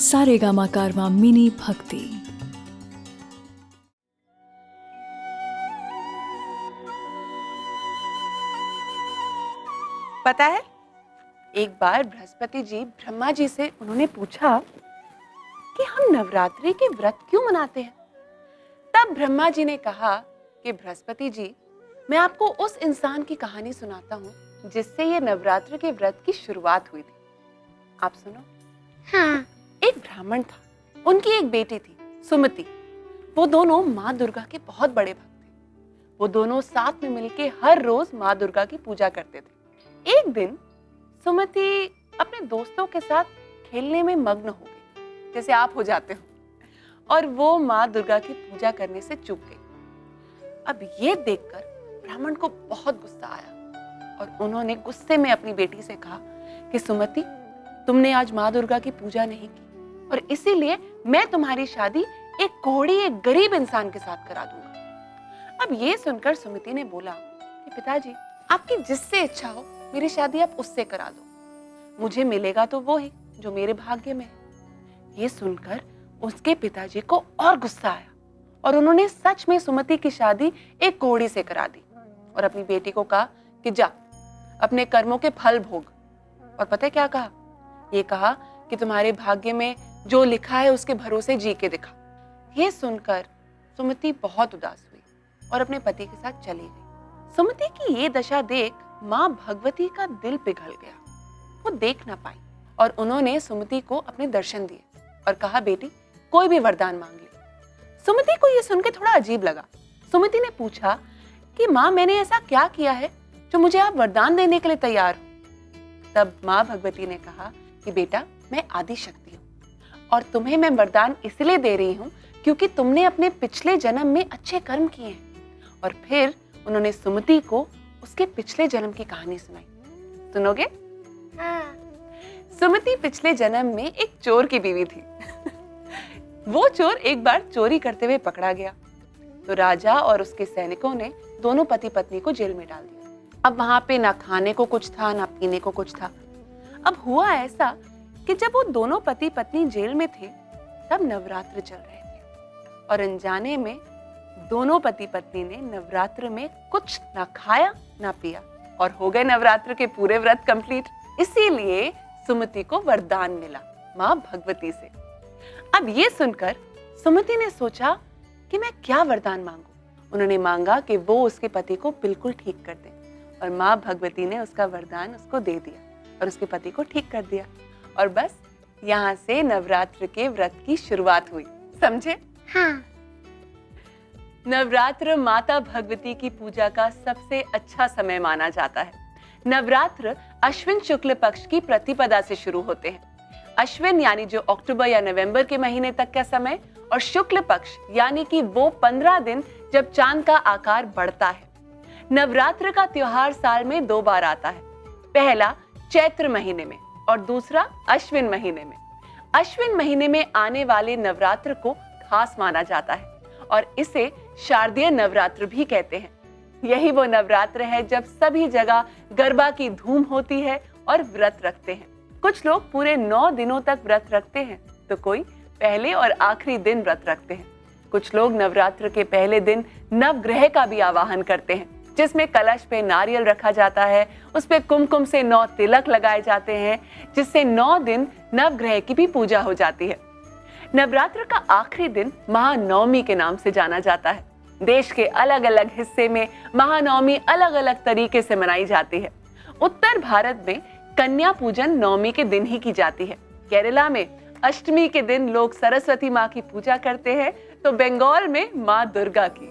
सारेगामा कारवां mini भक्ति। पता है, एक बार बृहस्पति जी ब्रह्मा जी से उन्होंने पूछा कि हम नवरात्रि के व्रत क्यों मनाते हैं। तब ब्रह्मा जी ने कहा कि बृहस्पति जी, मैं आपको उस इंसान की कहानी सुनाता हूँ जिससे ये नवरात्र के व्रत की शुरुआत हुई थी। आप सुनो। हाँ। एक ब्राह्मण था, उनकी एक बेटी थी सुमति। वो दोनों माँ दुर्गा के बहुत बड़े भक्त थे। वो दोनों साथ में मिलके हर रोज माँ दुर्गा की पूजा करते थे। एक दिन सुमति अपने दोस्तों के साथ खेलने में मग्न हो गई, जैसे आप हो जाते हो, और वो माँ दुर्गा की पूजा करने से चूक गई। अब ये देखकर ब्राह्मण को बहुत गुस्सा आया और उन्होंने गुस्से में अपनी बेटी से कहा कि सुमति, तुमने आज माँ दुर्गा की पूजा नहीं की और इसीलिए मैं तुम्हारी शादी एक कोढ़ी, एक गरीब इंसान के साथ करा दूंगा। अब ये सुनकर सुमति ने बोला कि पिताजी, आपकी जिससे इच्छा हो मेरी शादी आप उससे करा दो, मुझे मिलेगा तो वो ही जो मेरे भाग्य में है। ये सुनकर उसके पिताजी को और गुस्सा आया और उन्होंने सच में सुमति की शादी एक कोढ़ी से करा दी और अपनी बेटी को कहा कि जा अपने कर्मों के फल भोग। और पता है क्या कहा? ये कहा कि तुम्हारे भाग्य में जो लिखा है उसके भरोसे जी के दिखा। ये सुनकर सुमति बहुत उदास हुई और अपने पति के साथ चली गई। सुमति की ये दशा देख माँ भगवती का दिल पिघल गया। वो देख ना पाई और उन्होंने सुमति को अपने दर्शन दिए और कहा, बेटी कोई भी वरदान मांग ले। सुमति को ये सुनकर थोड़ा अजीब लगा। सुमति ने पूछा कि माँ, मैंने ऐसा क्या किया है जो मुझे आप वरदान देने के लिए तैयार हो? तब माँ भगवती ने कहा कि बेटा, मैं आदि शक्ति हूँ और तुम्हें मैं वरदान इसलिए दे रही हूँ क्योंकि तुमने अपने पिछले जन्म में अच्छे कर्म किए हैं। और फिर उन्होंने सुमति को उसके पिछले जन्म की कहानी सुनाई। सुनोगे? हाँ। सुमति पिछले जन्म में एक चोर की बीवी थी। वो चोर एक बार चोरी करते हुए पकड़ा गया तो राजा और उसके सैनिकों ने दोनों पति पत्नी को जेल में डाल दिया। अब वहां पे ना खाने को कुछ था, ना पीने को कुछ था। अब हुआ ऐसा कि जब वो दोनों पति पत्नी जेल में थे तब नवरात्र चल रहे थे और अनजाने में दोनों पति पत्नी ने नवरात्र में कुछ ना खाया ना पिया और हो गए नवरात्र के पूरे व्रत कंप्लीट। इसीलिए सुमति को वरदान मिला माँ भगवती से। अब ये सुनकर सुमति ने सोचा कि मैं क्या वरदान मांगू। उन्होंने मांगा कि वो उसके पति को बिल्कुल ठीक कर दे और माँ भगवती ने उसका वरदान उसको दे दिया और उसके पति को ठीक कर दिया। और बस यहाँ से नवरात्र के व्रत की शुरुआत हुई। समझे? हाँ। नवरात्र माता भगवती की पूजा का सबसे अच्छा समय माना जाता है। नवरात्र अश्विन शुक्ल पक्ष की प्रतिपदा से शुरू होते हैं। अश्विन यानी जो अक्टूबर या नवंबर के महीने तक का समय, और शुक्ल पक्ष यानी कि वो 15 दिन जब चांद का आकार बढ़ता है। नवरात्र का त्योहार साल में 2 बार आता है, पहला चैत्र महीने में और दूसरा अश्विन महीने में। अश्विन महीने में आने वाले नवरात्र को खास माना जाता है और इसे शारदीय नवरात्र भी कहते हैं। यही वो नवरात्र है जब सभी जगह गरबा की धूम होती है और व्रत रखते हैं। कुछ लोग पूरे 9 दिनों तक व्रत रखते हैं तो कोई पहले और आखिरी दिन व्रत रखते हैं। कुछ लोग नवरात्र के पहले दिन नवग्रह का भी आवाहन करते हैं, जिसमें कलश पे नारियल रखा जाता है, उस पे कुमकुम से 9 तिलक लगाए जाते हैं, जिससे 9 दिन नवग्रह की भी पूजा हो जाती है। नवरात्र का आखिरी दिन महानवमी के नाम से जाना जाता है। देश के अलग अलग हिस्से में महानवमी अलग अलग तरीके से मनाई जाती है। उत्तर भारत में कन्या पूजन नवमी के दिन ही की जाती है। केरला में अष्टमी के दिन लोग सरस्वती माँ की पूजा करते हैं, तो बंगाल में माँ दुर्गा की।